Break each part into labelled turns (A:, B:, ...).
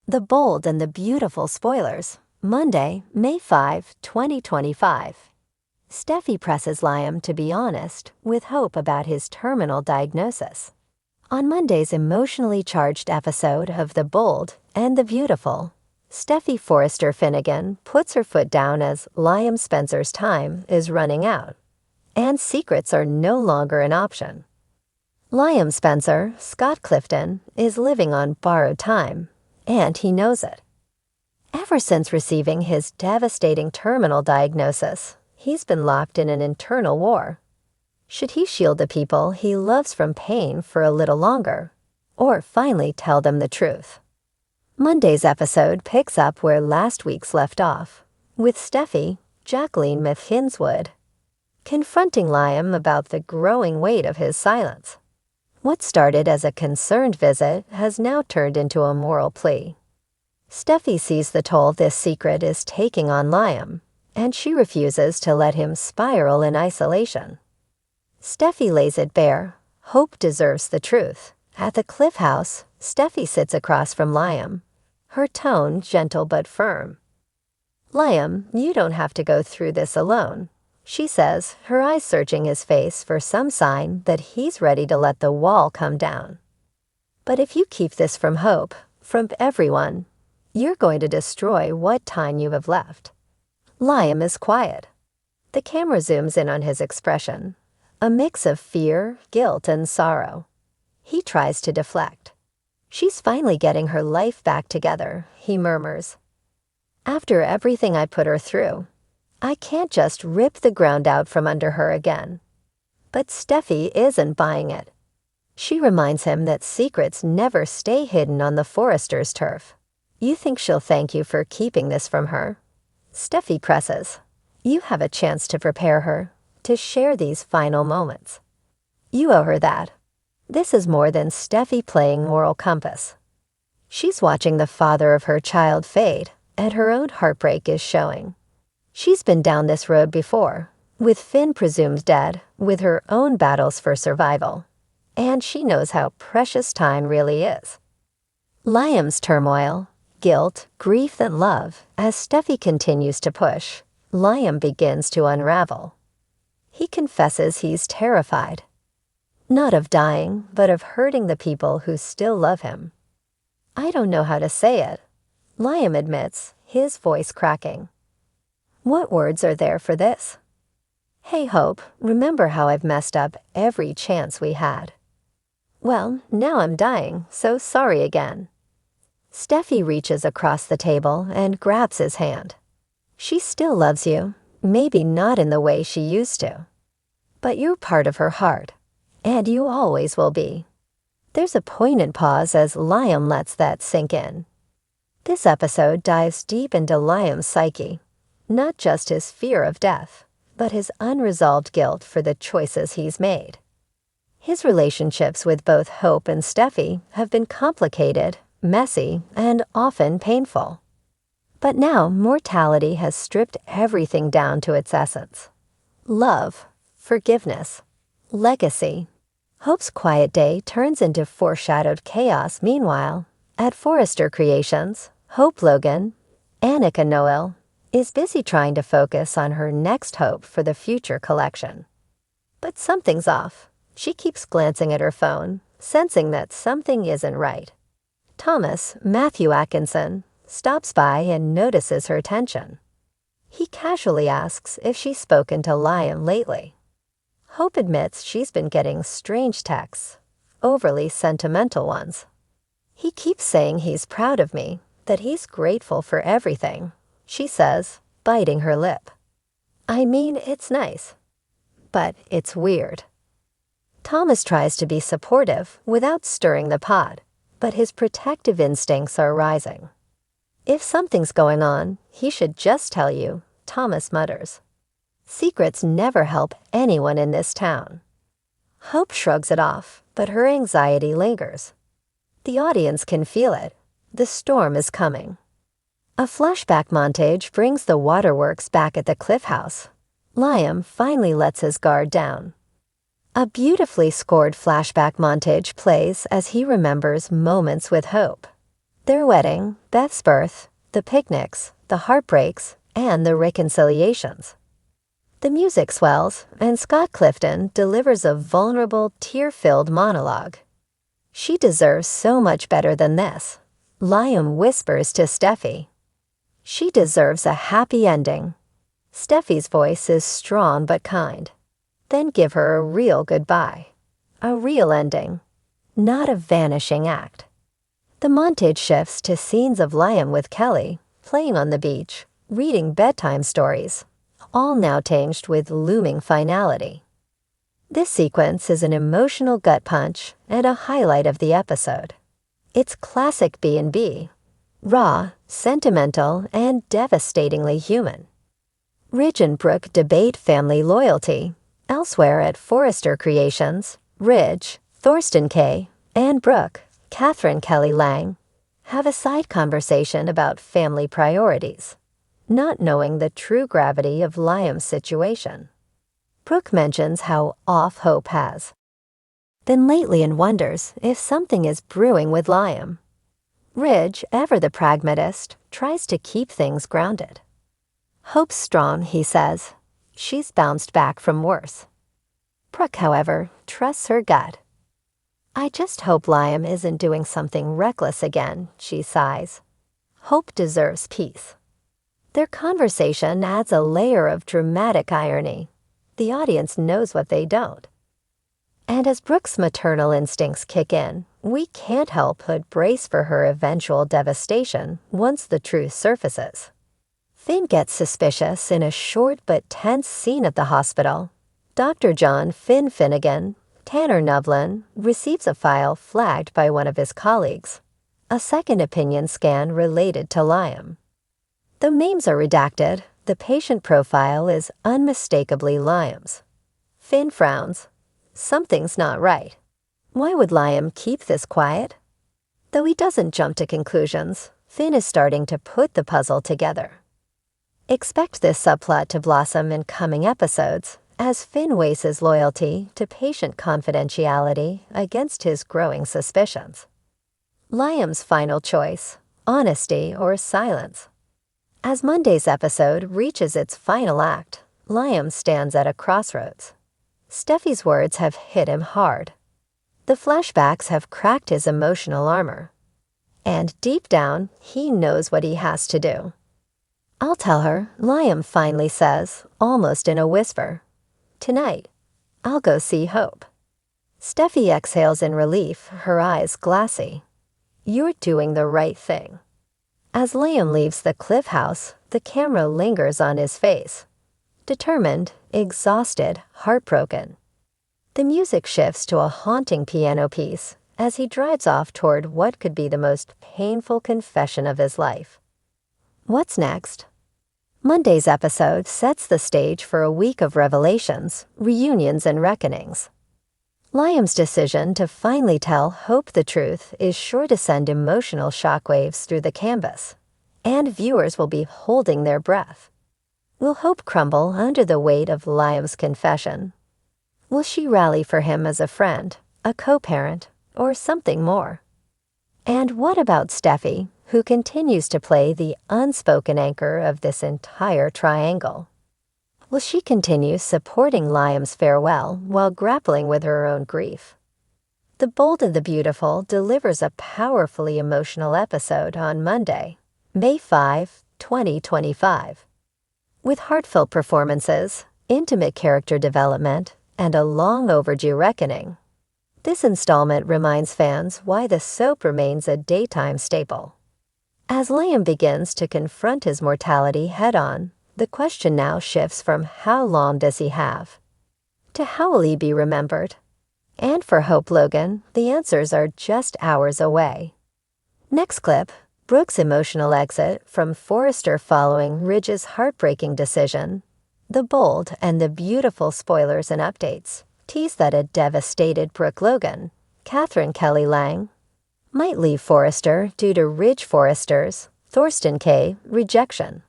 A: The Bold and the Beautiful spoilers, Monday, May 5, 2025. Steffy presses Liam to be honest, with hope about his terminal diagnosis. On Monday's emotionally charged episode of The Bold and the Beautiful, Steffy Forrester Finnegan puts her foot down as Liam Spencer's time is running out, and secrets are no longer an option. Liam Spencer, Scott Clifton, is living on borrowed time, and he knows it. Ever since receiving his devastating terminal diagnosis, he's been locked in an internal war. Should he shield the people he loves from pain for a little longer, or finally tell them the truth? Monday's episode picks up where last week's left off, with Steffy, Jacqueline Myth-Hinswood, confronting Liam about the growing weight of his silence. What started as a concerned visit has now turned into a moral plea. Steffy sees the toll this secret is taking on Liam, and she refuses to let him spiral in isolation. Steffy lays it bare. Hope deserves the truth. At the Cliff House, Steffy sits across from Liam, her tone gentle but firm. "Liam, you don't have to go through this alone," she says, her eyes searching his face for some sign that he's ready to let the wall come down. "But if you keep this from Hope, from everyone, you're going to destroy what time you have left." Liam is quiet. The camera zooms in on his expression, a mix of fear, guilt, and sorrow. He tries to deflect. "She's finally getting her life back together," he murmurs. "After everything I put her through, I can't just rip the ground out from under her again." But Steffy isn't buying it. She reminds him that secrets never stay hidden on the Forrester's turf. "You think she'll thank you for keeping this from her?" Steffy presses. "You have a chance to prepare her, to share these final moments. You owe her that." This is more than Steffy playing moral compass. She's watching the father of her child fade, and her own heartbreak is showing. She's been down this road before, with Finn presumed dead, with her own battles for survival, and she knows how precious time really is. Liam's turmoil, guilt, grief, and love. As Steffy continues to push, Liam begins to unravel. He confesses he's terrified. Not of dying, but of hurting the people who still love him. "I don't know how to say it," Liam admits, his voice cracking. "What words are there for this? Hey, Hope, remember how I've messed up every chance we had? Well, now I'm dying, so sorry again." Steffy reaches across the table and grabs his hand. "She still loves you, maybe not in the way she used to. But you're part of her heart, and you always will be." There's a poignant pause as Liam lets that sink in. This episode dives deep into Liam's psyche, not just his fear of death, but his unresolved guilt for the choices he's made. His relationships with both Hope and Steffy have been complicated, messy, and often painful. But now mortality has stripped everything down to its essence. Love, forgiveness, legacy. Hope's quiet day turns into foreshadowed chaos meanwhile. At Forrester Creations, Hope Logan, Annika Noel, is busy trying to focus on her next hope for the future collection. But something's off. She keeps glancing at her phone, sensing that something isn't right. Thomas, Matthew Atkinson, stops by and notices her tension. He casually asks if she's spoken to Liam lately. Hope admits she's been getting strange texts, overly sentimental ones. "He keeps saying he's proud of me, that he's grateful for everything," she says, biting her lip. "I mean, it's nice, but it's weird." Thomas tries to be supportive without stirring the pot, but his protective instincts are rising. "If something's going on, he should just tell you," Thomas mutters. "Secrets never help anyone in this town." Hope shrugs it off, but her anxiety lingers. The audience can feel it. The storm is coming. A flashback montage brings the waterworks back at the Cliff House. Liam finally lets his guard down. A beautifully scored flashback montage plays as he remembers moments with Hope. Their wedding, Beth's birth, the picnics, the heartbreaks, and the reconciliations. The music swells, and Scott Clifton delivers a vulnerable, tear-filled monologue. "She deserves so much better than this," Liam whispers to Steffy. "She deserves a happy ending." Steffy's voice is strong but kind. "Then give her a real goodbye. A real ending. Not a vanishing act." The montage shifts to scenes of Liam with Kelly, playing on the beach, reading bedtime stories, all now tinged with looming finality. This sequence is an emotional gut punch and a highlight of the episode. It's classic B&B, raw, sentimental, and devastatingly human. Ridge and Brooke debate family loyalty. Elsewhere at Forrester Creations, Ridge, Thorsten Kaye, and Brooke, Catherine Kelly Lang, have a side conversation about family priorities, not knowing the true gravity of Liam's situation. Brooke mentions how off Hope has been lately and wonders if something is brewing with Liam. Ridge, ever the pragmatist, tries to keep things grounded. "Hope's strong," he says. "She's bounced back from worse." Brooke, however, trusts her gut. "I just hope Liam isn't doing something reckless again," she sighs. Hope deserves peace. Their conversation adds a layer of dramatic irony. The audience knows what they don't. And as Brooke's maternal instincts kick in, we can't help but brace for her eventual devastation once the truth surfaces. Finn gets suspicious in a short but tense scene at the hospital. Dr. John Finn Finnegan, Tanner Nublin, receives a file flagged by one of his colleagues, a second opinion scan related to Liam. Though names are redacted, the patient profile is unmistakably Liam's. Finn frowns. Something's not right. Why would Liam keep this quiet? Though he doesn't jump to conclusions, Finn is starting to put the puzzle together. Expect this subplot to blossom in coming episodes, as Finn weighs his loyalty to patient confidentiality against his growing suspicions. Liam's final choice: honesty or silence. As Monday's episode reaches its final act, Liam stands at a crossroads. Steffi's words have hit him hard. The flashbacks have cracked his emotional armor. And deep down, he knows what he has to do. "I'll tell her," Liam finally says, almost in a whisper. "Tonight, I'll go see Hope." Steffi exhales in relief, her eyes glassy. "You're doing the right thing." As Liam leaves the Cliff House, the camera lingers on his face. Determined, exhausted, heartbroken. The music shifts to a haunting piano piece as he drives off toward what could be the most painful confession of his life. What's next? Monday's episode sets the stage for a week of revelations, reunions, and reckonings. Liam's decision to finally tell Hope the truth is sure to send emotional shockwaves through the canvas, and viewers will be holding their breath. Will Hope crumble under the weight of Liam's confession? Will she rally for him as a friend, a co-parent, or something more? And what about Steffi, who continues to play the unspoken anchor of this entire triangle? Will she continue supporting Liam's farewell while grappling with her own grief? The Bold and the Beautiful delivers a powerfully emotional episode on Monday, May 5, 2025. With heartfelt performances, intimate character development, and a long overdue reckoning, this installment reminds fans why the soap remains a daytime staple. As Liam begins to confront his mortality head-on, the question now shifts from how long does he have to how will he be remembered? And for Hope Logan, the answers are just hours away. Next clip, Brooke's emotional exit from Forrester following Ridge's heartbreaking decision. The Bold and the Beautiful spoilers and updates tease that a devastated Brooke Logan, Catherine Kelly Lang, might leave Forrester due to Ridge Forrester's, Thorsten Kaye, rejection.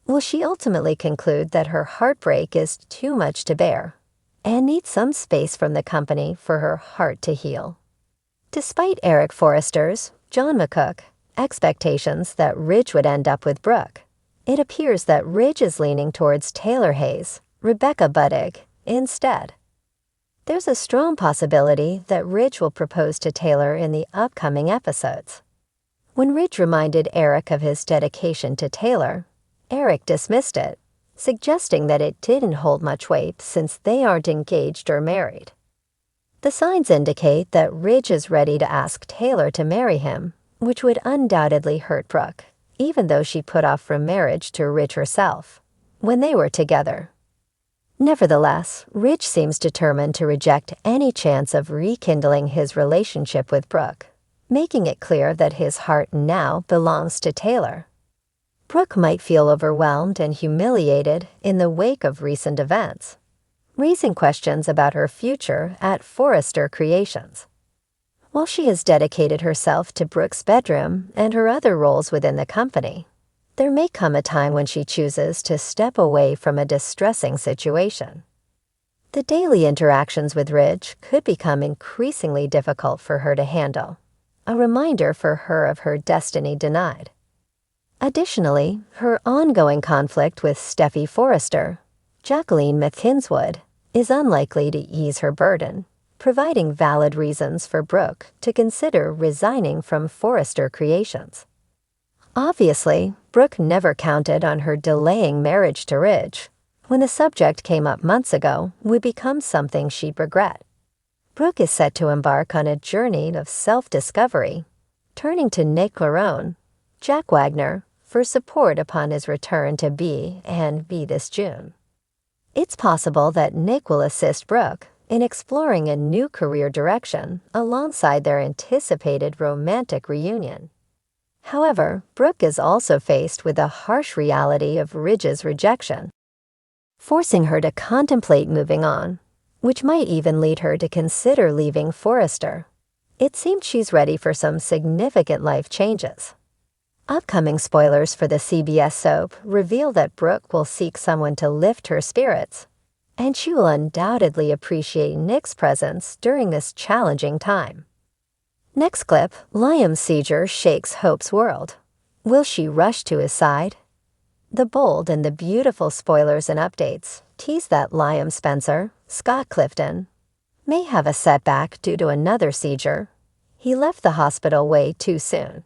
A: Will she ultimately conclude that her heartbreak is too much to bear and needs some space from the company for her heart to heal? Despite Eric Forrester's, John McCook, expectations that Ridge would end up with Brooke. It appears that Ridge is leaning towards Taylor Hayes, Rebecca Buddig, instead. There's a strong possibility that Ridge will propose to Taylor in the upcoming episodes. When Ridge reminded Eric of his dedication to Taylor, Eric dismissed it, suggesting that it didn't hold much weight since they aren't engaged or married. The signs indicate that Ridge is ready to ask Taylor to marry him, which would undoubtedly hurt Brooke, even though she put off from marriage to Ridge herself, when they were together. Nevertheless, Ridge seems determined to reject any chance of rekindling his relationship with Brooke, making it clear that his heart now belongs to Taylor. Brooke might feel overwhelmed and humiliated in the wake of recent events, raising questions about her future at Forrester Creations. While she has dedicated herself to Brooke's bedroom and her other roles within the company, there may come a time when she chooses to step away from a distressing situation. The daily interactions with Ridge could become increasingly difficult for her to handle, a reminder for her of her destiny denied. Additionally, her ongoing conflict with Steffy Forrester, Jacqueline McKinswood, is unlikely to ease her burden, providing valid reasons for Brooke to consider resigning from Forrester Creations. Obviously, Brooke never counted on her delaying marriage to Ridge. When the subject came up months ago, would become something she'd regret. Brooke is set to embark on a journey of self-discovery, turning to Nick Larone, Jack Wagner, for support upon his return to B this June. It's possible that Nick will assist Brooke in exploring a new career direction alongside their anticipated romantic reunion. However, Brooke is also faced with the harsh reality of Ridge's rejection, forcing her to contemplate moving on, which might even lead her to consider leaving Forrester. It seems she's ready for some significant life changes. Upcoming spoilers for the CBS soap reveal that Brooke will seek someone to lift her spirits, and she will undoubtedly appreciate Nick's presence during this challenging time. Next clip, Liam's seizure shakes Hope's world. Will she rush to his side? The bold and the beautiful spoilers and updates tease that Liam Spencer, Scott Clifton, may have a setback due to another seizure. He left the hospital way too soon.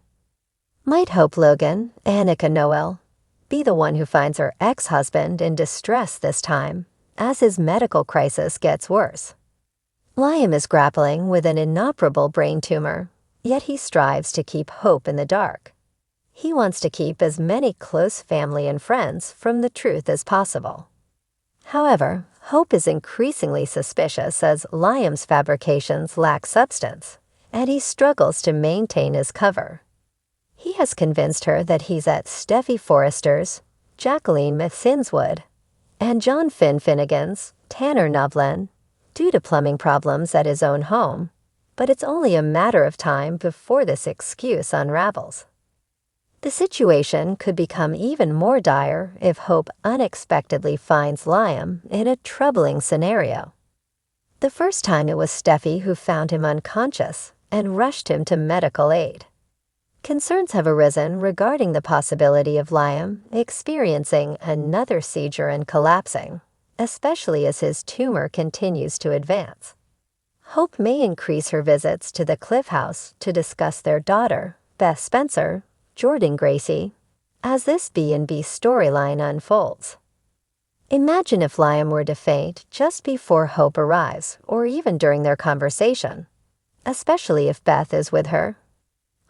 A: Might Hope Logan, Annika Noel, be the one who finds her ex-husband in distress this time, as his medical crisis gets worse? Liam is grappling with an inoperable brain tumor, yet he strives to keep Hope in the dark. He wants to keep as many close family and friends from the truth as possible. However, Hope is increasingly suspicious as Liam's fabrications lack substance, and he struggles to maintain his cover. He has convinced her that he's at Steffy Forrester's, Jacqueline McKinswood, and John Finnegan's, Tanner Novlan, due to plumbing problems at his own home, but it's only a matter of time before this excuse unravels. The situation could become even more dire if Hope unexpectedly finds Liam in a troubling scenario. The first time it was Steffy who found him unconscious and rushed him to medical aid. Concerns have arisen regarding the possibility of Liam experiencing another seizure and collapsing, especially as his tumor continues to advance. Hope may increase her visits to the Cliff House to discuss their daughter, Beth Spencer, Jordan Gracie, as this B&B storyline unfolds. Imagine if Liam were to faint just before Hope arrives, or even during their conversation, especially if Beth is with her.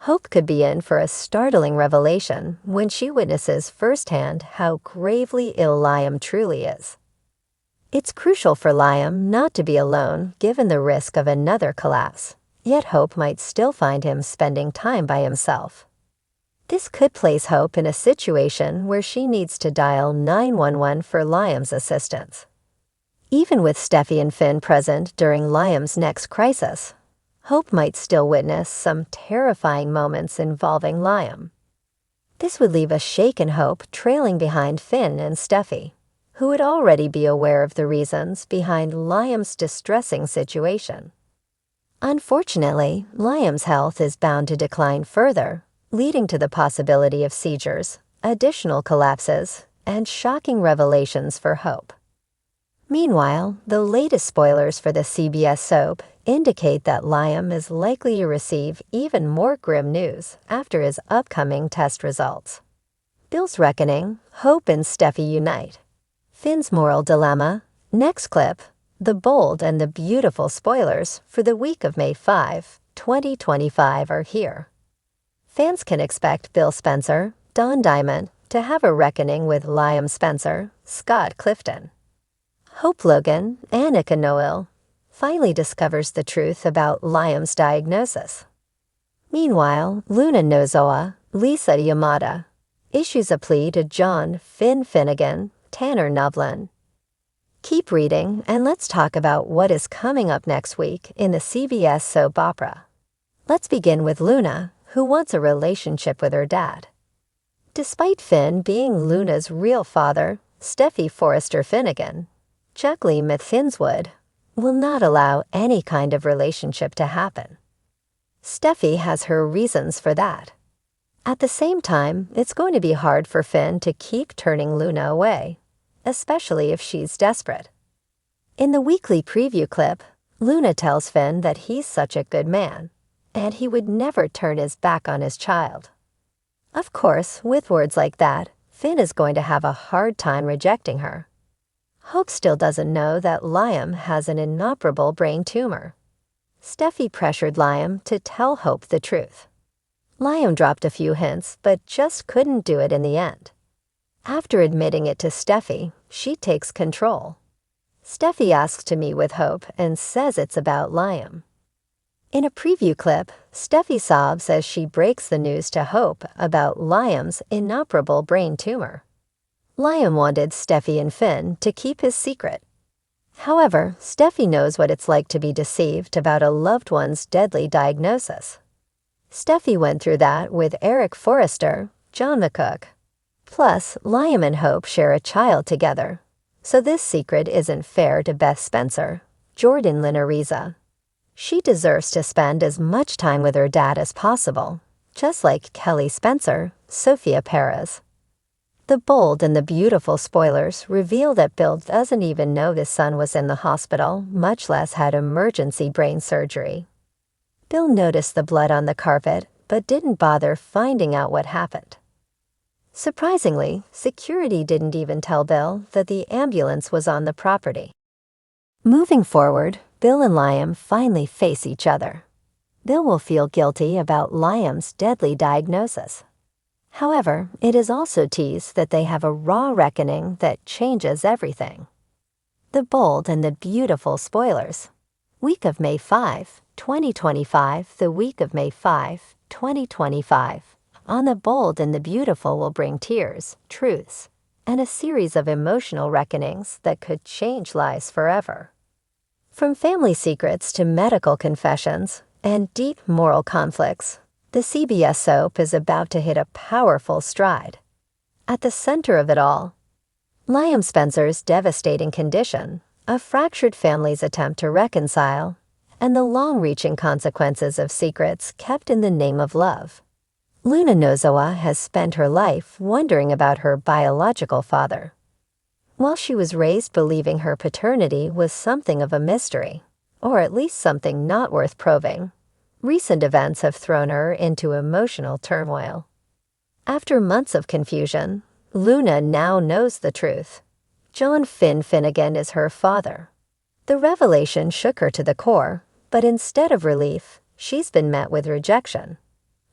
A: Hope could be in for a startling revelation when she witnesses firsthand how gravely ill Liam truly is. It's crucial for Liam not to be alone given the risk of another collapse, yet Hope might still find him spending time by himself. This could place Hope in a situation where she needs to dial 911 for Liam's assistance. Even with Steffy and Finn present during Liam's next crisis, Hope might still witness some terrifying moments involving Liam. This would leave a shaken Hope trailing behind Finn and Steffy, who would already be aware of the reasons behind Liam's distressing situation. Unfortunately, Liam's health is bound to decline further, leading to the possibility of seizures, additional collapses, and shocking revelations for Hope. Meanwhile, the latest spoilers for the CBS soap indicate that Liam is likely to receive even more grim news after his upcoming test results. Bill's reckoning, Hope and Steffy unite. Finn's moral dilemma. Next clip, the bold and the beautiful spoilers for the week of May 5, 2025 are here. Fans can expect Bill Spencer, Don Diamond, to have a reckoning with Liam Spencer, Scott Clifton. Hope Logan, Annika Noel, finally discovers the truth about Liam's diagnosis. Meanwhile, Luna Nozoa, Lisa Yamada, issues a plea to John Finn Finnegan, Tanner Novlin. Keep reading, and let's talk about what is coming up next week in the CBS soap opera. Let's begin with Luna, who wants a relationship with her dad. Despite Finn being Luna's real father, Steffy Forrester Finnegan, Chuckley Finswood, will not allow any kind of relationship to happen. Steffy has her reasons for that. At the same time, it's going to be hard for Finn to keep turning Luna away, especially if she's desperate. In the weekly preview clip, Luna tells Finn that he's such a good man, and he would never turn his back on his child. Of course, with words like that, Finn is going to have a hard time rejecting her. Hope still doesn't know that Liam has an inoperable brain tumor. Steffy pressured Liam to tell Hope the truth. Liam dropped a few hints, but just couldn't do it in the end. After admitting it to Steffy, she takes control. Steffy asks to meet with Hope and says it's about Liam. In a preview clip, Steffy sobs as she breaks the news to Hope about Liam's inoperable brain tumor. Liam wanted Steffy and Finn to keep his secret. However, Steffy knows what it's like to be deceived about a loved one's deadly diagnosis. Steffy went through that with Eric Forrester, John McCook. Plus, Liam and Hope share a child together, so this secret isn't fair to Beth Spencer, Jordan Linariza. She deserves to spend as much time with her dad as possible, just like Kelly Spencer, Sophia Perez. The bold and the beautiful spoilers reveal that Bill doesn't even know his son was in the hospital, much less had emergency brain surgery. Bill noticed the blood on the carpet, but didn't bother finding out what happened. Surprisingly, security didn't even tell Bill that the ambulance was on the property. Moving forward, Bill and Liam finally face each other. Bill will feel guilty about Liam's deadly diagnosis. However, it is also teased that they have a raw reckoning that changes everything. The bold and the beautiful spoilers. Week of May 5, 2025, the week of May 5, 2025. On the bold and the beautiful will bring tears, truths, and a series of emotional reckonings that could change lives forever. From family secrets to medical confessions and deep moral conflicts, the CBS soap is about to hit a powerful stride. At the center of it all, Liam Spencer's devastating condition, a fractured family's attempt to reconcile, and the long-reaching consequences of secrets kept in the name of love. Luna Nozoa has spent her life wondering about her biological father. While she was raised believing her paternity was something of a mystery, or at least something not worth probing, recent events have thrown her into emotional turmoil. After months of confusion, Luna now knows the truth. John Finn Finnegan is her father. The revelation shook her to the core, but instead of relief, she's been met with rejection.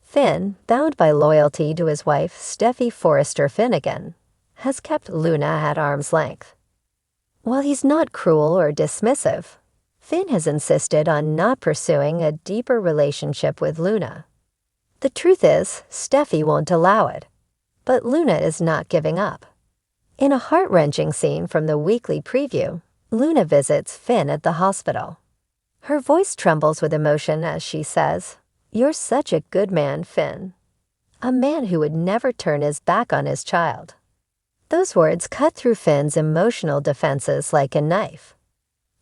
A: Finn, bound by loyalty to his wife Steffy Forrester Finnegan, has kept Luna at arm's length. While he's not cruel or dismissive, Finn has insisted on not pursuing a deeper relationship with Luna. The truth is, Steffy won't allow it, but Luna is not giving up. In a heart-wrenching scene from the weekly preview, Luna visits Finn at the hospital. Her voice trembles with emotion as she says, "You're such a good man, Finn. A man who would never turn his back on his child." Those words cut through Finn's emotional defenses like a knife.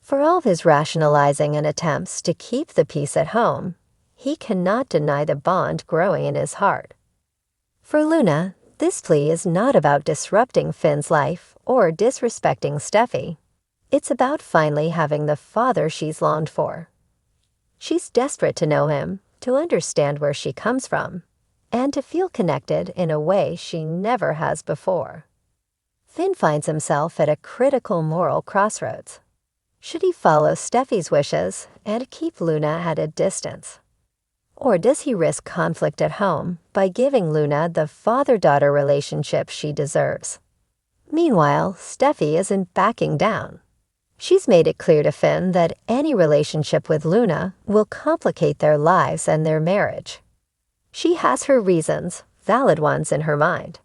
A: For all of his rationalizing and attempts to keep the peace at home, he cannot deny the bond growing in his heart. For Luna, this plea is not about disrupting Finn's life or disrespecting Steffy. It's about finally having the father she's longed for. She's desperate to know him, to understand where she comes from, and to feel connected in a way she never has before. Finn finds himself at a critical moral crossroads. Should he follow Steffy's wishes and keep Luna at a distance? Or does he risk conflict at home by giving Luna the father-daughter relationship she deserves? Meanwhile, Steffy isn't backing down. She's made it clear to Finn that any relationship with Luna will complicate their lives and their marriage. She has her reasons, valid ones in her mind.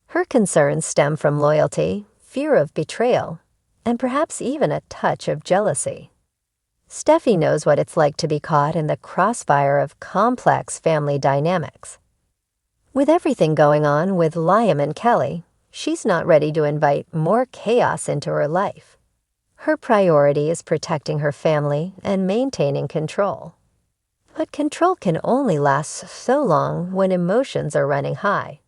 A: Her concerns stem from loyalty, fear of betrayal, and perhaps even a touch of jealousy. Steffy knows what it's like to be caught in the crossfire of complex family dynamics. With everything going on with Liam and Kelly, she's not ready to invite more chaos into her life. Her priority is protecting her family and maintaining control. But control can only last so long when emotions are running high.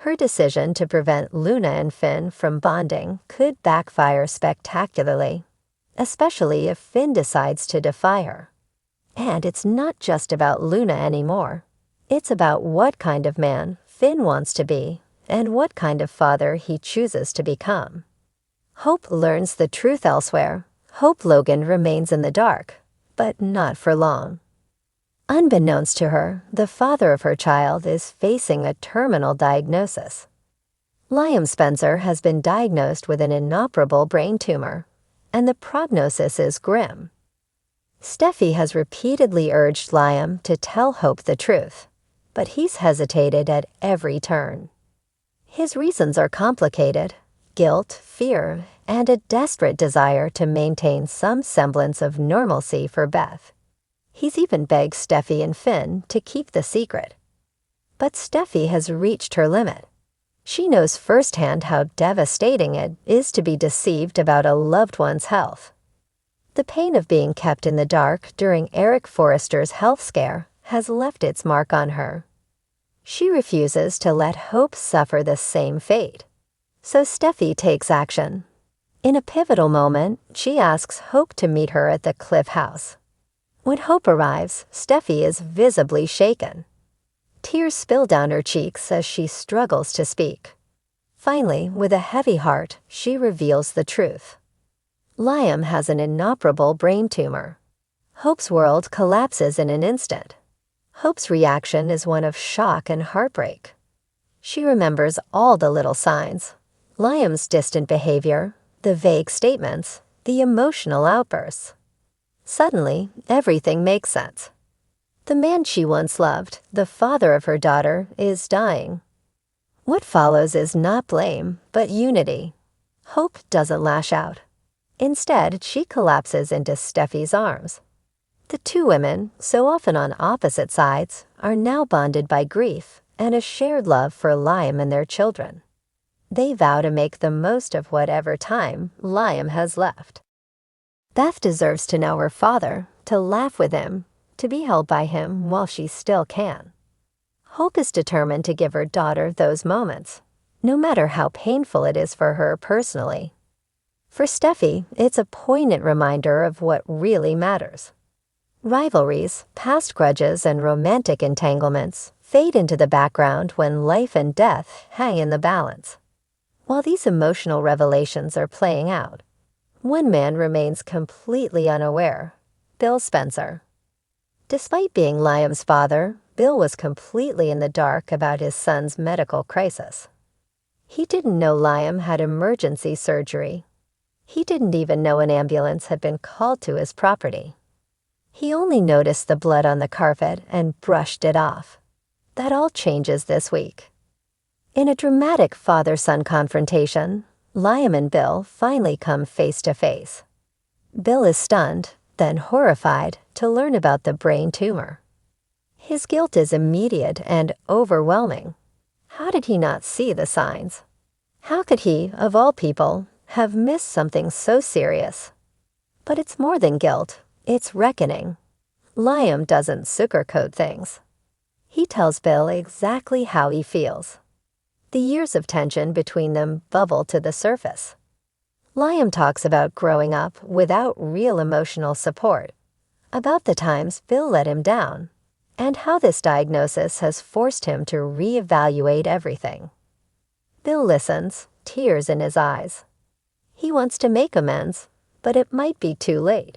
A: Her decision to prevent Luna and Finn from bonding could backfire spectacularly, especially if Finn decides to defy her. And it's not just about Luna anymore. It's about what kind of man Finn wants to be and what kind of father he chooses to become. Hope learns the truth elsewhere. Hope Logan remains in the dark, but not for long. Unbeknownst to her, the father of her child is facing a terminal diagnosis. Liam Spencer has been diagnosed with an inoperable brain tumor, and the prognosis is grim. Steffy has repeatedly urged Liam to tell Hope the truth, but he's hesitated at every turn. His reasons are complicated: guilt, fear, and a desperate desire to maintain some semblance of normalcy for Beth. He's even begged Steffy and Finn to keep the secret. But Steffy has reached her limit. She knows firsthand how devastating it is to be deceived about a loved one's health. The pain of being kept in the dark during Eric Forrester's health scare has left its mark on her. She refuses to let Hope suffer the same fate. So Steffy takes action. In a pivotal moment, she asks Hope to meet her at the Cliff House. When Hope arrives, Steffy is visibly shaken. Tears spill down her cheeks as she struggles to speak. Finally, with a heavy heart, she reveals the truth. Liam has an inoperable brain tumor. Hope's world collapses in an instant. Hope's reaction is one of shock and heartbreak. She remembers all the little signs: Liam's distant behavior, the vague statements, the emotional outbursts. Suddenly, everything makes sense. The man she once loved, the father of her daughter, is dying. What follows is not blame, but unity. Hope doesn't lash out. Instead, she collapses into Steffy's arms. The two women, so often on opposite sides, are now bonded by grief and a shared love for Liam and their children. They vow to make the most of whatever time Liam has left. Beth deserves to know her father, to laugh with him, to be held by him while she still can. Hope is determined to give her daughter those moments, no matter how painful it is for her personally. For Steffy, it's a poignant reminder of what really matters. Rivalries, past grudges, and romantic entanglements fade into the background when life and death hang in the balance. While these emotional revelations are playing out, one man remains completely unaware: Bill Spencer. Despite being Liam's father, Bill was completely in the dark about his son's medical crisis. He didn't know Liam had emergency surgery. He didn't even know an ambulance had been called to his property. He only noticed the blood on the carpet and brushed it off. That all changes this week. In a dramatic father-son confrontation, Liam and Bill finally come face to face. Bill is stunned, then horrified, to learn about the brain tumor. His guilt is immediate and overwhelming. How did he not see the signs? How could he, of all people, have missed something so serious? But it's more than guilt, it's reckoning. Liam doesn't sugarcoat things. He tells Bill exactly how he feels. The years of tension between them bubble to the surface. Liam talks about growing up without real emotional support, about the times Bill let him down, and how this diagnosis has forced him to reevaluate everything. Bill listens, tears in his eyes. He wants to make amends, but it might be too late.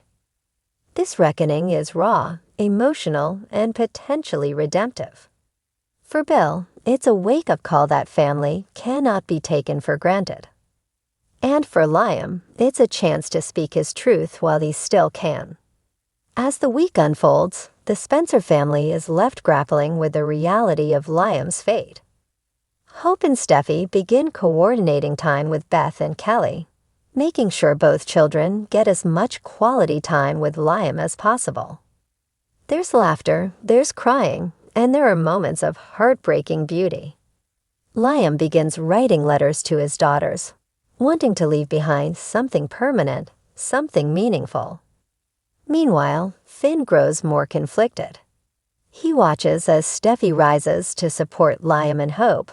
A: This reckoning is raw, emotional, and potentially redemptive. For Bill, it's a wake-up call that family cannot be taken for granted. And for Liam, it's a chance to speak his truth while he still can. As the week unfolds, the Spencer family is left grappling with the reality of Liam's fate. Hope and Steffy begin coordinating time with Beth and Kelly, making sure both children get as much quality time with Liam as possible. There's laughter, there's crying, and there are moments of heartbreaking beauty. Liam begins writing letters to his daughters, wanting to leave behind something permanent, something meaningful. Meanwhile, Finn grows more conflicted. He watches as Steffy rises to support Liam and Hope,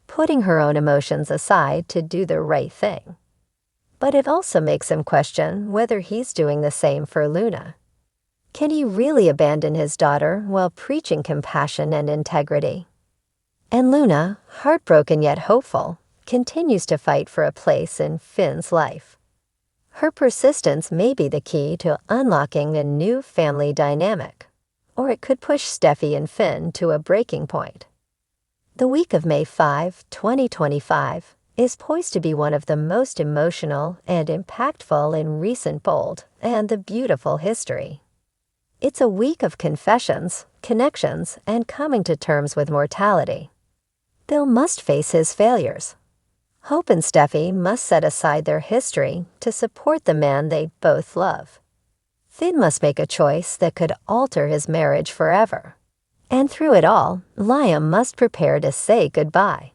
A: putting her own emotions aside to do the right thing. But it also makes him question whether he's doing the same for Luna. Can he really abandon his daughter while preaching compassion and integrity? And Luna, heartbroken yet hopeful, continues to fight for a place in Finn's life. Her persistence may be the key to unlocking a new family dynamic, or it could push Steffy and Finn to a breaking point. The week of May 5, 2025, is poised to be one of the most emotional and impactful in recent Bold and the Beautiful history. It's a week of confessions, connections, and coming to terms with mortality. Bill must face his failures. Hope and Steffy must set aside their history to support the man they both love. Finn must make a choice that could alter his marriage forever. And through it all, Liam must prepare to say goodbye.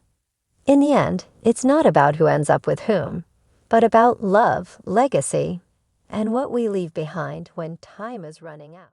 A: In the end, it's not about who ends up with whom, but about love, legacy, and what we leave behind when time is running out.